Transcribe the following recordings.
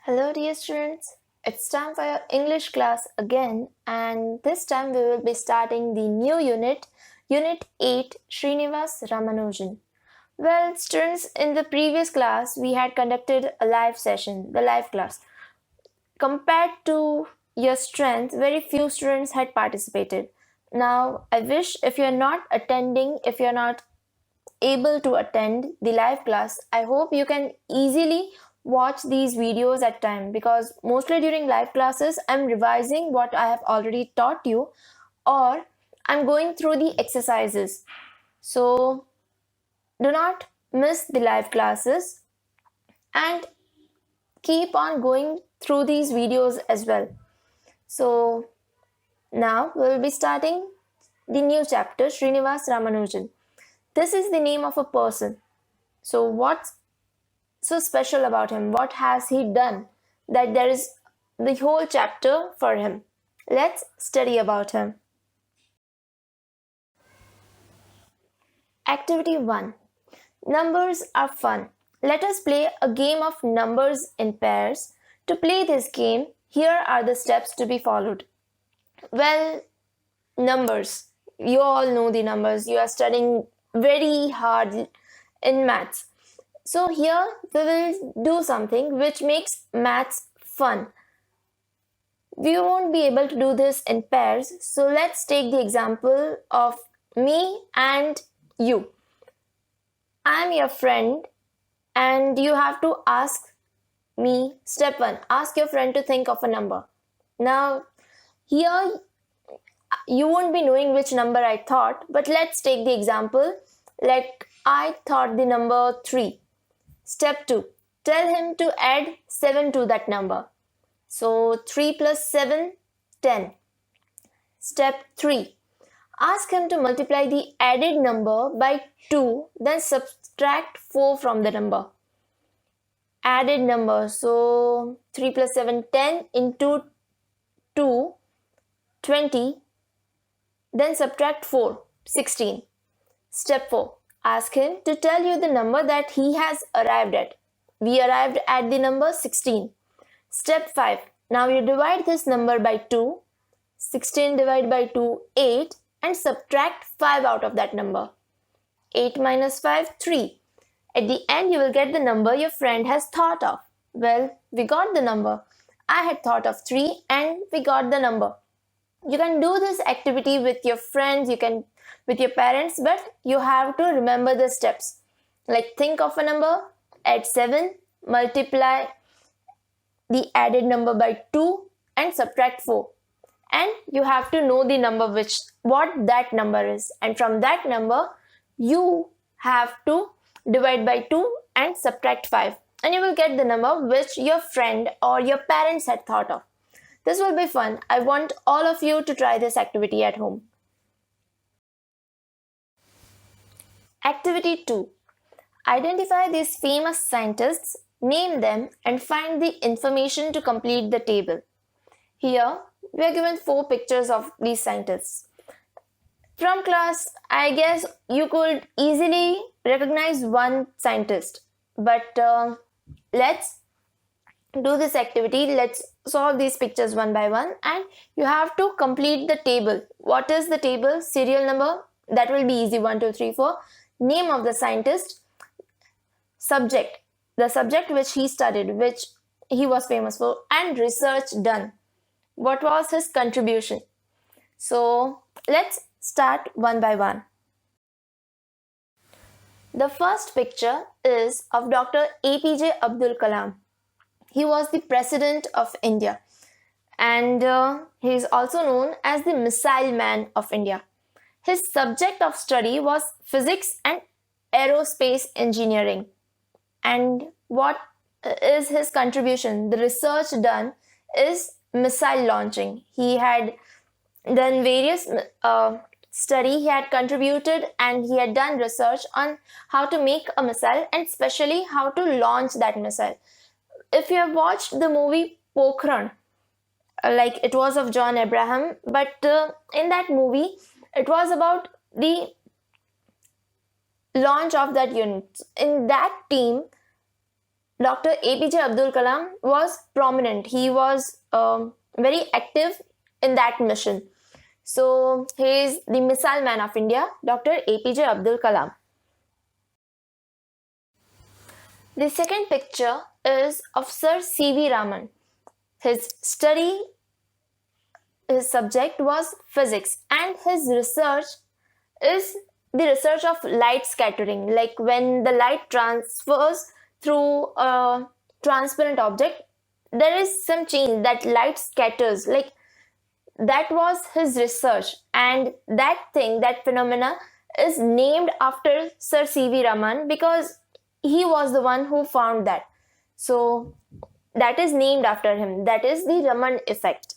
Hello dear students, it's time for your English class again, and this time we will be starting the new unit, Unit 8, Srinivas Ramanujan. Well, students, in the previous class we had conducted a live session, the live class. Compared to your strength, very few students had participated. Now, I wish if you're not attending, if you're not able to attend the live class, I hope you can easily watch these videos at time, because mostly during live classes I'm revising what I have already taught you, or I'm going through the exercises. So do not miss the live classes and keep on going through these videos as well. So now we'll be starting the new chapter, Srinivas Ramanujan. This is the name of a person. So what's so special about him? What has he done that there is the whole chapter for him? Let's study about him. Activity 1. Numbers are fun. Let us play a game of numbers in pairs. To play this game, here are the steps to be followed. Well, numbers. You all know the numbers. You are studying very hard in maths. So here we will do something which makes maths fun. We won't be able to do this in pairs. So let's take the example of me and you. I am your friend and you have to ask me, step 1, ask your friend to think of a number. Now here you won't be knowing which number I thought, but let's take the example. Like I thought the number 3. Step 2, tell him to add 7 to that number. So 3 plus 7, 10. Step 3, ask him to multiply the added number by 2, then subtract 4 from the number. Added number, so 3 plus 7, 10 into 2, 20, then subtract 4, 16. Step 4, ask him to tell you the number that he has arrived at. We arrived at the number 16. Step 5, now you divide this number by 2. 16 divided by 2, 8, and subtract 5 out of that number. 8 minus 5, 3. At the end, you will get the number your friend has thought of. Well, we got the number. I had thought of 3 and we got the number. You can do this activity with your friends, you can with your parents, but you have to remember the steps. Like think of a number, add 7, multiply the added number by 2 and subtract 4. And you have to know the number what that number is. And from that number, you have to divide by 2 and subtract 5. And you will get the number which your friend or your parents had thought of. This will be fun. I want all of you to try this activity at home. Activity 2. Identify these famous scientists, name them, and find the information to complete the table. Here, we are given 4 pictures of these scientists. From class, I guess you could easily recognize one scientist. But let's do this activity. Let's solve these pictures one by one, and you have to complete the table. What is the table? Serial number, that will be easy, 1, 2, 3, 4. Name of the scientist, subject, the subject which he studied, which he was famous for, and research done. What was his contribution? So let's start one by one. The first picture is of Dr. APJ Abdul Kalam. He was the President of India, and he is also known as the Missile Man of India. His subject of study was physics and aerospace engineering. And what is his contribution? The research done is missile launching. He had done various study, he had contributed, and he had done research on how to make a missile and especially how to launch that missile. If you have watched the movie Pokhran, like it was of John Abraham, but in that movie, it was about the launch of that unit. In that team, Dr. APJ Abdul Kalam was prominent. He was very active in that mission. So he is the missile man of India, Dr. APJ Abdul Kalam. The second picture is of Sir C.V. Raman. His subject was physics, and his research is the research of light scattering, like when the light transfers through a transparent object, there is some change that light scatters, like that was his research, and that phenomena is named after Sir C.V. Raman because he was the one who found that. So that is named after him. That is the Raman effect.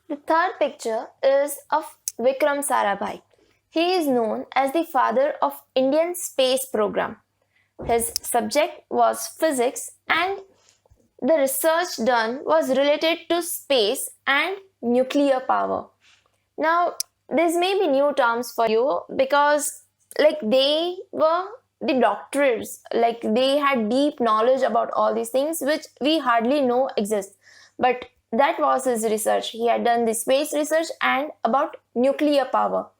The third picture is of Vikram Sarabhai. He is known as the father of Indian space program. His subject was physics, and the research done was related to space and nuclear power. Now, these may be new terms for you because they were the doctors, they had deep knowledge about all these things which we hardly know exist. But that was his research. He had done the space research and about nuclear power.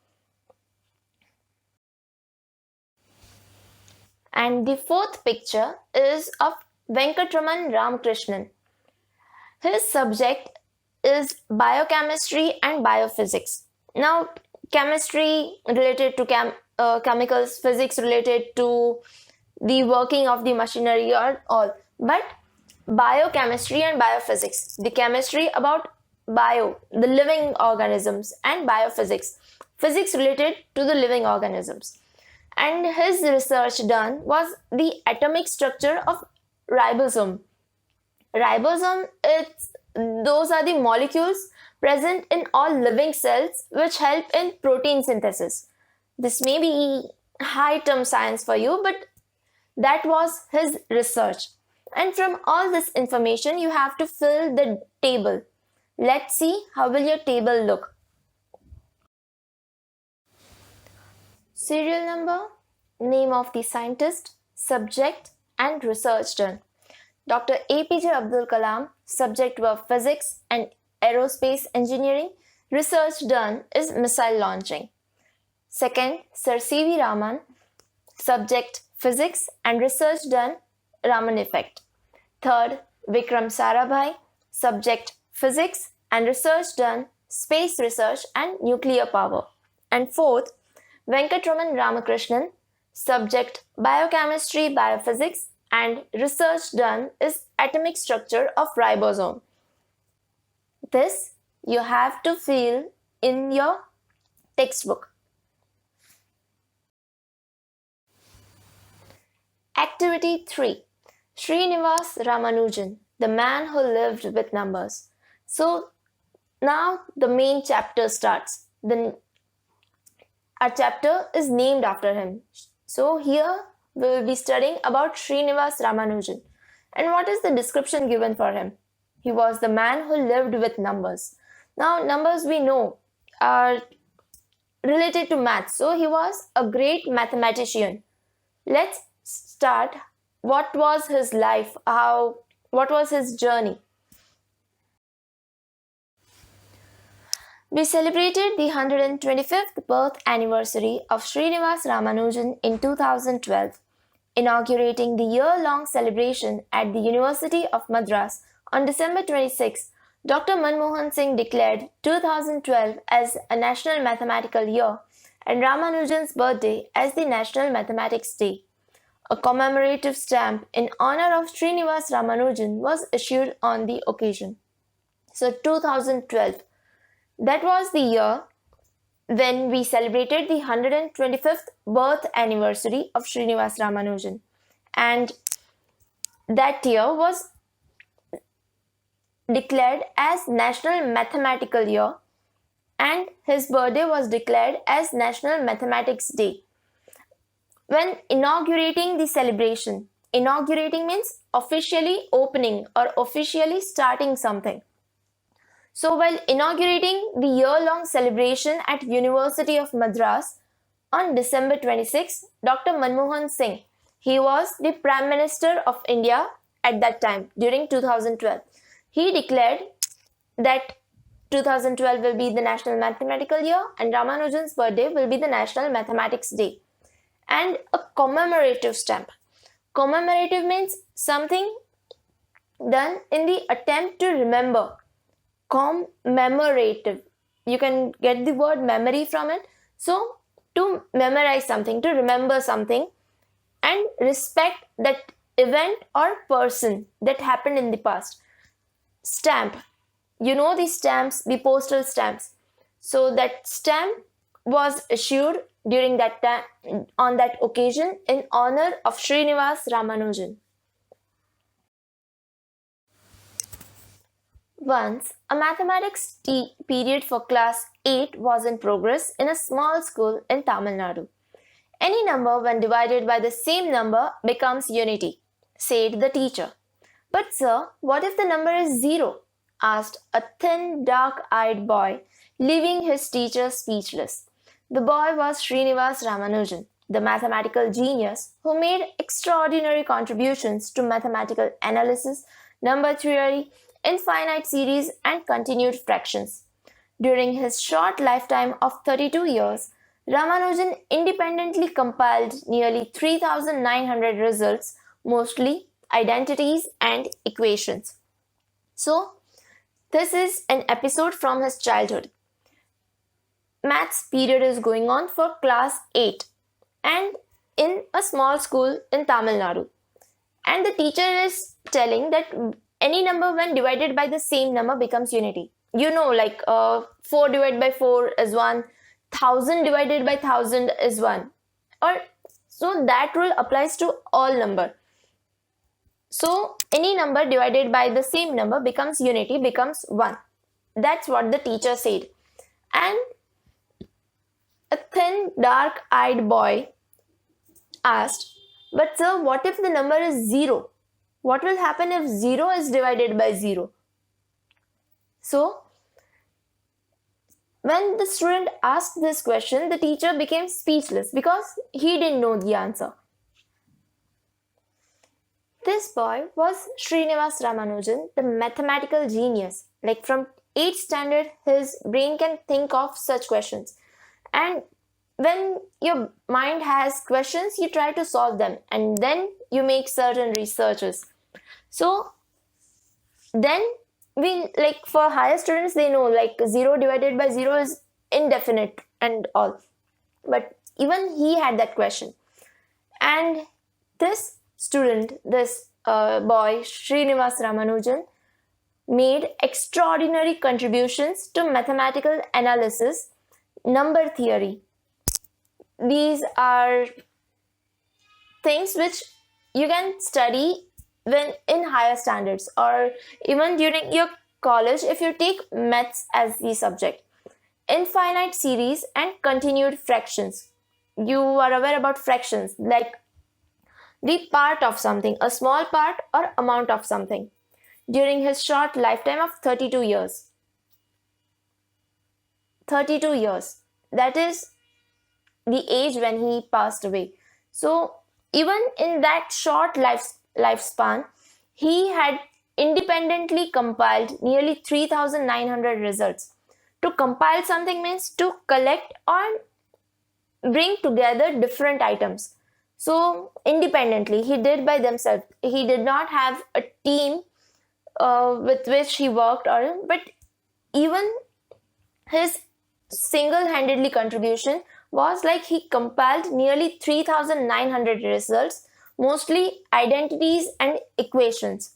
And the fourth picture is of Venkatraman Ramakrishnan. His subject is biochemistry and biophysics. Now, chemistry related to chemicals, physics related to the working of the machinery or all. But biochemistry and biophysics, the chemistry about bio, the living organisms, and biophysics, physics related to the living organisms. And his research done was the atomic structure of ribosome. Ribosome, those are the molecules present in all living cells which help in protein synthesis. This may be high term science for you, but that was his research. And from all this information, you have to fill the table. Let's see how will your table look. Serial number, name of the scientist, subject, and research done. Dr. APJ Abdul Kalam, subject were physics and aerospace engineering. Research done is missile launching. Second, Sir C.V. Raman, subject physics and research done Raman effect. Third, Vikram Sarabhai, subject physics and research done space research and nuclear power. And fourth, Venkatraman Ramakrishnan, subject biochemistry, biophysics, and research done is atomic structure of ribosome. This you have to fill in your textbook. Activity 3. Srinivas Ramanujan, the man who lived with numbers. So now the main chapter starts. Our chapter is named after him. So here we will be studying about Srinivas Ramanujan. And what is the description given for him? He was the man who lived with numbers. Now numbers we know are related to maths. So he was a great mathematician. Let's start. What was his life? What was his journey? We celebrated the 125th birth anniversary of Srinivas Ramanujan in 2012, inaugurating the year-long celebration at the University of Madras on December 26. Dr. Manmohan Singh declared 2012 as a National Mathematical Year and Ramanujan's birthday as the National Mathematics Day. A commemorative stamp in honor of Srinivas Ramanujan was issued on the occasion. So 2012, that was the year when we celebrated the 125th birth anniversary of Srinivas Ramanujan. And that year was declared as National Mathematical Year and his birthday was declared as National Mathematics Day. When inaugurating the celebration, inaugurating means officially opening or officially starting something. So while inaugurating the year-long celebration at University of Madras, on December 26, Dr. Manmohan Singh, he was the Prime Minister of India at that time during 2012. He declared that 2012 will be the National Mathematical Year and Ramanujan's birthday will be the National Mathematics Day. And a commemorative stamp. Commemorative means something done in the attempt to remember. Commemorative. You can get the word memory from it. So, to memorize something, to remember something and respect that event or person that happened in the past. Stamp. You know the stamps, the postal stamps. So that stamp was issued during that time, on that occasion, in honor of Srinivas Ramanujan. Once, a mathematics period for class 8 was in progress in a small school in Tamil Nadu. Any number when divided by the same number becomes unity, said the teacher. But sir, what if the number is 0? Asked a thin, dark-eyed boy, leaving his teacher speechless. The boy was Srinivas Ramanujan, the mathematical genius who made extraordinary contributions to mathematical analysis, number theory, infinite series, and continued fractions. During his short lifetime of 32 years, Ramanujan independently compiled nearly 3,900 results, mostly identities and equations. So, this is an episode from his childhood. Maths period is going on for class 8 and in a small school in Tamil Nadu. And the teacher is telling that any number when divided by the same number becomes unity. You know, like 4 divided by 4 is 1, 1000 divided by 1000 is 1. Or so that rule applies to all number. So any number divided by the same number becomes unity, becomes 1. That's what the teacher said. And a thin, dark-eyed boy asked, but sir, what if the number is 0? What will happen if 0 is divided by 0? So, when the student asked this question, the teacher became speechless because he didn't know the answer. This boy was Srinivas Ramanujan, the mathematical genius. Like from 8th standard, his brain can think of such questions. And when your mind has questions, you try to solve them and then you make certain researches. So then for higher students, they know like 0 divided by 0 is indefinite and all. But even he had that question. And this student, this boy, Srinivas Ramanujan, made extraordinary contributions to mathematical analysis, number theory. These are things which you can study when in higher standards or even during your college if you take maths as the subject. Infinite series and continued fractions. You are aware about fractions, like the part of something, a small part or amount of something. During his short lifetime of 32 years. 32 years. That is the age when he passed away. So even in that short lifespan, he had independently compiled nearly 3,900 results. To compile something means to collect or bring together different items. So independently, he did by himself. He did not have a team with which he worked, but even his single-handedly contribution was like he compiled nearly 3,900 results, mostly identities and equations.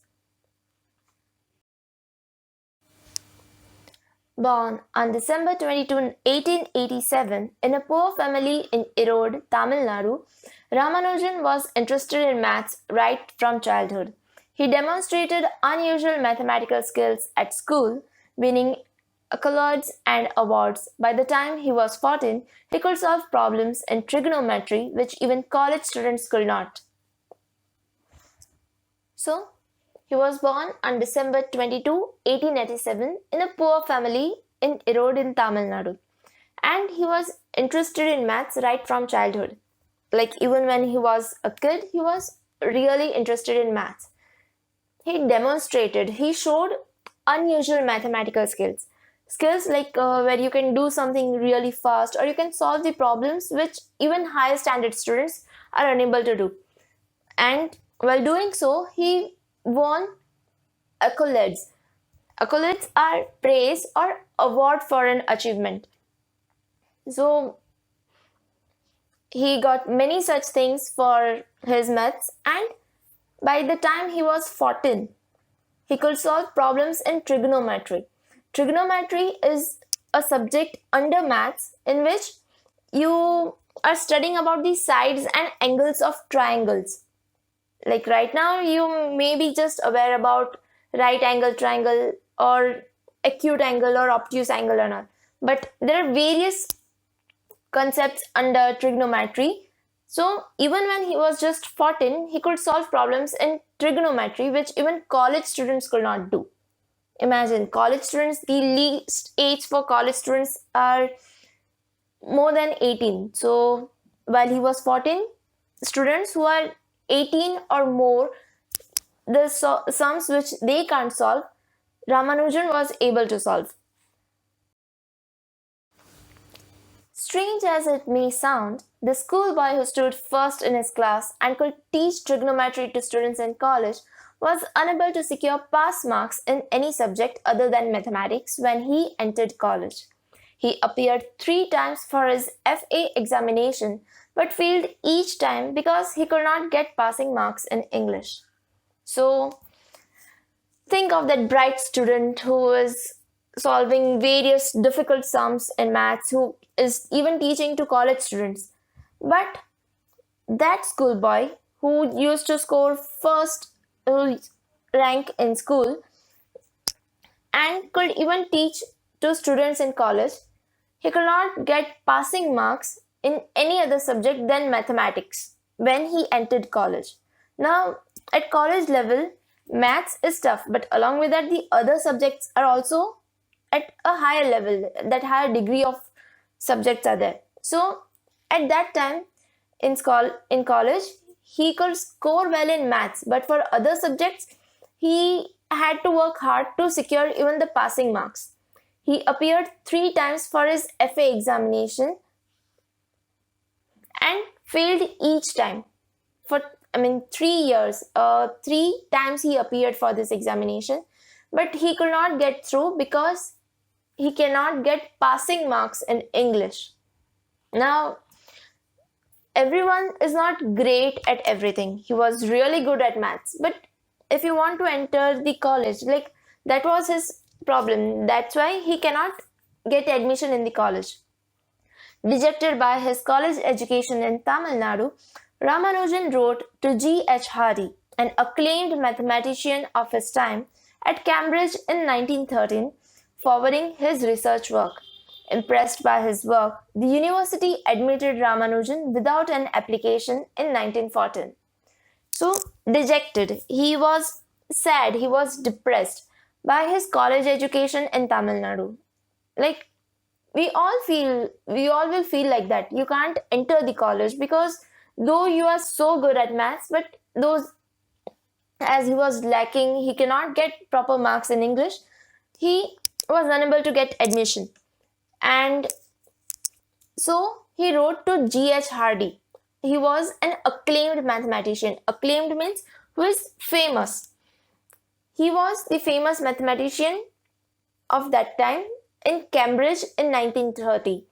Born on December 22, 1887, in a poor family in Erode, Tamil Nadu, Ramanujan was interested in maths right from childhood. He demonstrated unusual mathematical skills at school, winning accolades and awards. By the time he was 14, he could solve problems in trigonometry which even college students could not. So, he was born on December 22, 1887 in a poor family in Erode in Tamil Nadu. And he was interested in maths right from childhood. Like even when he was a kid, he was really interested in maths. He showed unusual mathematical skills. Skills like where you can do something really fast, or you can solve the problems which even higher standard students are unable to do. And while doing so, he won accolades. Accolades are praise or award for an achievement. So he got many such things for his maths, and by the time he was 14, he could solve problems in trigonometry. Trigonometry is a subject under maths in which you are studying about the sides and angles of triangles. Like right now, you may be just aware about right angle triangle or acute angle or obtuse angle or not. But there are various concepts under trigonometry. So even when he was just 14, he could solve problems in trigonometry which even college students could not do. Imagine, college students, the least age for college students are more than 18. So while he was 14, students who are 18 or more, the sums which they can't solve, Ramanujan was able to solve. Strange as it may sound, the schoolboy who stood first in his class and could teach trigonometry to students in college was unable to secure pass marks in any subject other than mathematics when he entered college. He appeared 3 times for his FA examination but failed each time because he could not get passing marks in English. So, think of that bright student who is solving various difficult sums in maths, who is even teaching to college students. But that schoolboy who used to score first rank in school and could even teach to students in college, he could not get passing marks in any other subject than mathematics when he entered college. Now, at college level, maths is tough, but along with that, the other subjects are also at a higher level, that higher degree of subjects are there. So, at that time, in college, he could score well in maths, but for other subjects, he had to work hard to secure even the passing marks. He appeared 3 times for his FA examination and failed each time. For 3 years, 3 times he appeared for this examination, but he could not get through because he cannot get passing marks in English. Now, everyone is not great at everything. He was really good at maths, but if you want to enter the college, like that was his problem. That's why he cannot get admission in the college. Dejected by his college education in Tamil Nadu, Ramanujan wrote to G.H. Hardy, an acclaimed mathematician of his time, at Cambridge in 1913, forwarding his research work. Impressed by his work, the university admitted Ramanujan without an application in 1914. So, dejected, he was sad, he was depressed by his college education in Tamil Nadu. Like, we all will feel like that. You can't enter the college because though you are so good at maths, but as he was lacking, he cannot get proper marks in English, he was unable to get admission. And so he wrote to G.H. Hardy. He was an acclaimed mathematician. Acclaimed means who is famous. He was the famous mathematician of that time in Cambridge in 1930.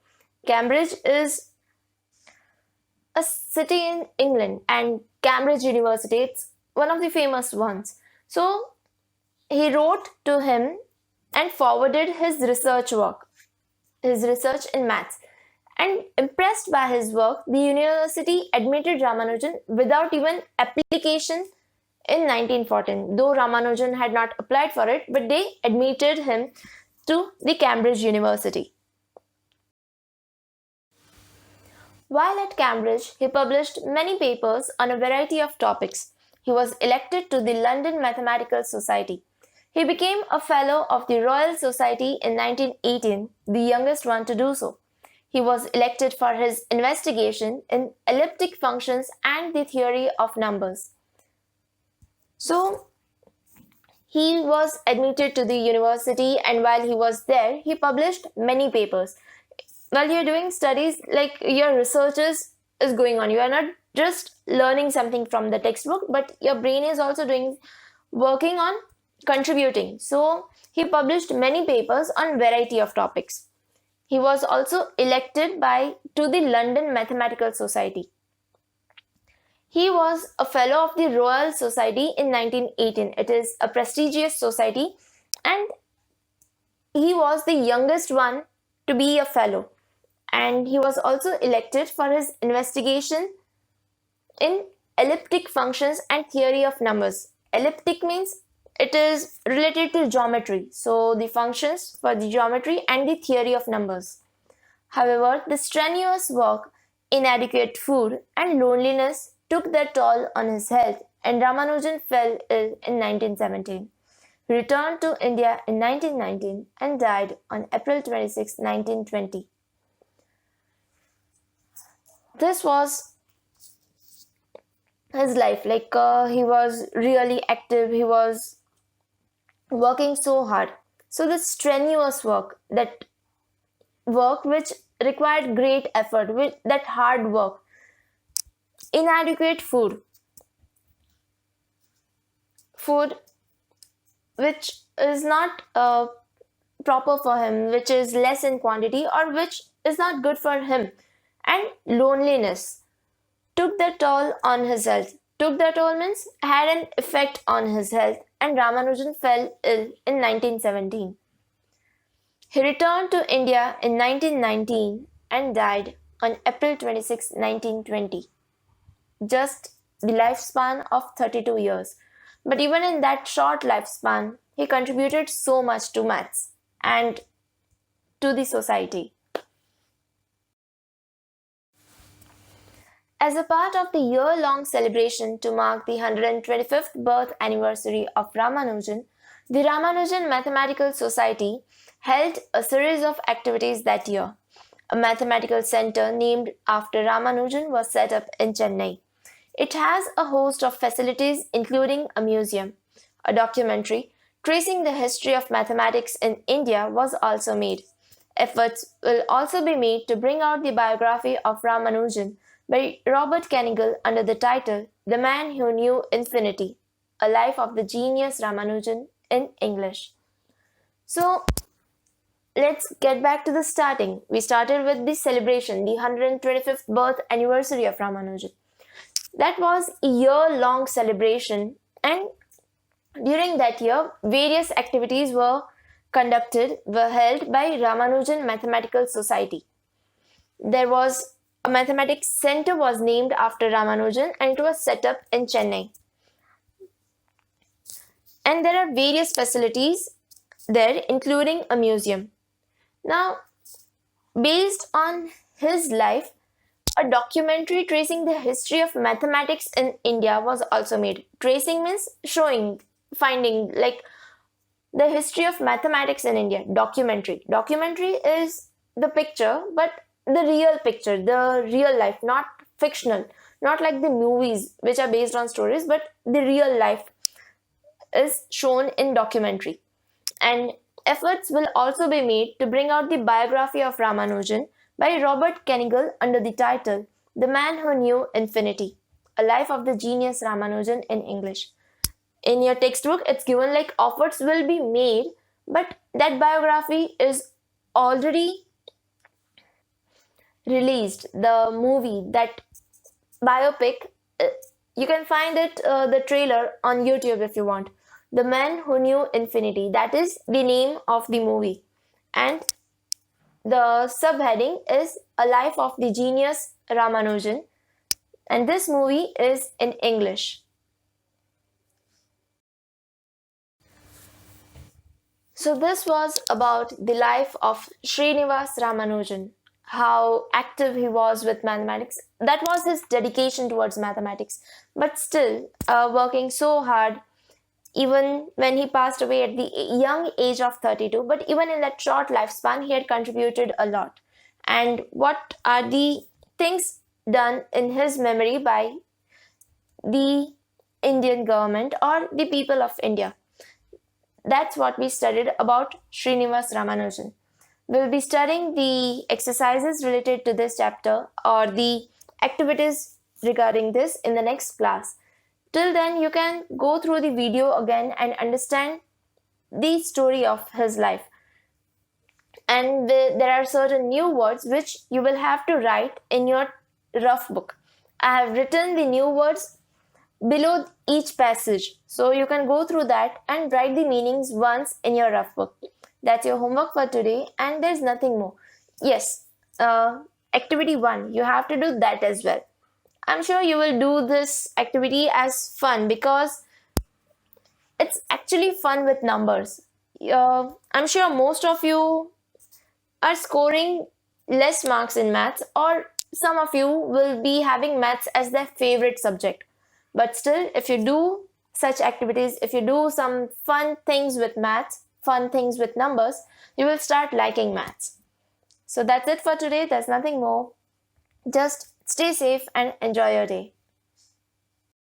Cambridge is a city in England, and Cambridge University, it's one of the famous ones. So he wrote to him and forwarded his research work, his research in maths. And impressed by his work, the university admitted Ramanujan without even application in 1914. Though Ramanujan had not applied for it, but they admitted him to the Cambridge University. While at Cambridge, he published many papers on a variety of topics. He was elected to the London Mathematical Society. He became a Fellow of the Royal Society in 1918, the youngest one to do so. He was elected for his investigation in elliptic functions and the theory of numbers. So, he was admitted to the university, and while he was there, he published many papers. While you're doing studies, like your research is going on. You are not just learning something from the textbook, but your brain is also working on contributing. So he published many papers on variety of topics. He was also elected to the London Mathematical Society. He was a fellow of the Royal Society in 1918. It is a prestigious society, and he was the youngest one to be a fellow. And he was also elected for his investigation in elliptic functions and theory of numbers. Elliptic means it is related to geometry. So the functions for the geometry and the theory of numbers. However, the strenuous work, inadequate food, and loneliness took their toll on his health, and Ramanujan fell ill in 1917. He returned to India in 1919 and died on April 26, 1920. This was his life. He was really active. He was working so hard. So this strenuous work, that work which required great effort, that hard work, inadequate food which is not proper for him, which is less in quantity or which is not good for him, and loneliness took their toll on his health. Took their toll means had an effect on his health, and Ramanujan fell ill in 1917. He returned to India in 1919 and died on April 26, 1920. Just the lifespan of 32 years. But even in that short lifespan, he contributed so much to maths and to the society. As a part of the year-long celebration to mark the 125th birth anniversary of Ramanujan, the Ramanujan Mathematical Society held a series of activities that year. A mathematical center named after Ramanujan was set up in Chennai. It has a host of facilities including a museum. A documentary tracing the history of mathematics in India was also made. Efforts will also be made to bring out the biography of Ramanujan by Robert Kanigal under the title The Man Who Knew Infinity, A Life of the Genius Ramanujan in English. So, let's get back to the starting. We started with the celebration, the 125th birth anniversary of Ramanujan. That was a year-long celebration, and during that year, various activities were held by Ramanujan Mathematical Society. There was a mathematics center was named after Ramanujan, and it was set up in Chennai. And there are various facilities there, including a museum. Now, based on his life, a documentary tracing the history of mathematics in India was also made. Tracing means finding, like the history of mathematics in India. Documentary. Documentary is the picture, but the real picture, the real life, not fictional, not like the movies which are based on stories, but the real life is shown in documentary. And efforts will also be made to bring out the biography of Ramanujan by Robert Kanigal under the title The Man Who Knew Infinity, A Life of the Genius Ramanujan in English. In your textbook, it's given like efforts will be made, but that biography is already released. The movie, that biopic, you can find it, the trailer on YouTube if you want. The Man Who Knew Infinity, that is the name of the movie. And the subheading is A Life of the Genius Ramanujan, and this movie is in English. So this was about the life of Srinivas Ramanujan, how active he was with mathematics. That was his dedication towards mathematics, but still working so hard, even when he passed away at the young age of 32. But even in that short lifespan, he had contributed a lot. and what are the things done in his memory by the Indian government or the people of India. That's what we studied about Srinivas Ramanujan. We'll be studying the exercises related to this chapter or the activities regarding this in the next class. Till then, you can go through the video again and understand the story of his life. And there are certain new words which you will have to write in your rough book. I have written the new words below each passage, so you can go through that and write the meanings once in your rough book. That's your homework for today, and there's nothing more. Yes, activity 1, you have to do that as well. I'm sure you will do this activity as fun because it's actually fun with numbers. I'm sure most of you are scoring less marks in maths, or some of you will be having maths as their favorite subject. But still, if you do such activities, if you do some fun things with maths, fun things with numbers, you will start liking maths. So that's it for today. There's nothing more. Just stay safe and enjoy your day.